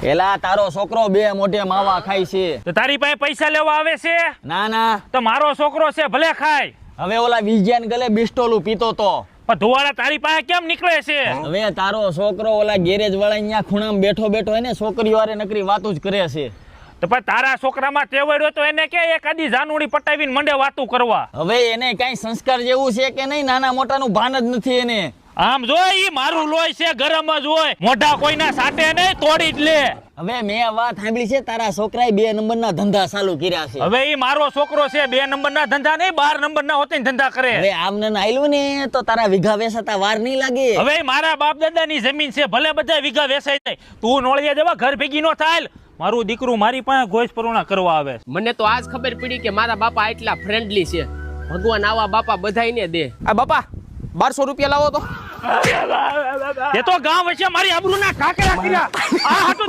એલા તારો છોકરો બે મોઢે માવા ખાય છે. તો તારી પાસે પૈસા લેવા આવે છે? ના ના, તો મારો છોકરો છે, ભલે ખાય. હવે ઓલા વિજ્ઞાન ગલે બિસ્ટોલું પીતો તો. પણ ધુવાડા તારી પાસે કેમ નીકળે છે? હવે તારો છોકરો ઓલા ગેરેજ વાળા અહીંયા ખૂણામાં બેઠો બેઠો હે ને છોકરીઓ હારે નકરી વાતો જ કરે છે. તો પણ તારા છોકરામાં ટેવાડ્યો તો એને કે એકાદી જાનુડી પટાવીને મંડે વાતું કરવા. હવે એને કઈ સંસ્કાર જેવું છે કે નહીં? નાના મોટાનું ભાન જ નથી એને. આમ જો ઈ મારું લોહી છે, ગરમ જ હોય, મોઢા કોઈના સાટે નહીં, તોડી જ લે. હવે મેં વાત સાંભળી છે તારા છોકરાએ 2 નંબરના ધંધા ચાલુ કર્યા છે. હવે ઈ મારો છોકરો છે, 2 નંબરના ધંધા નહીં, 12 નંબરના હોતી ધંધા કરે. હવે આમને આયલું ને તો તારા વીઘા વેચાતા વાર નહીં લાગે. હવે ઈ મારા બાપ દાદાની જમીન છે, ભલે બધા વીઘા વેચાઈ જાય, તું નોળિયા જેવા ઘર ભેગી નો થાય. મારું દીકરું મારી પાસે ગોશ પરુણા કરવા આવે. મને તો આજ ખબર પડી કે મારા બાપા એટલા ફ્રેન્ડલી છે. ભગવાન આવા બાપા બધાયને દે. આ બાપા 1200 રૂપિયા લાવો તો. એ તો ગામ વચ્ચે મારી આબરૂના કાકરા કર્યા. આ હાટું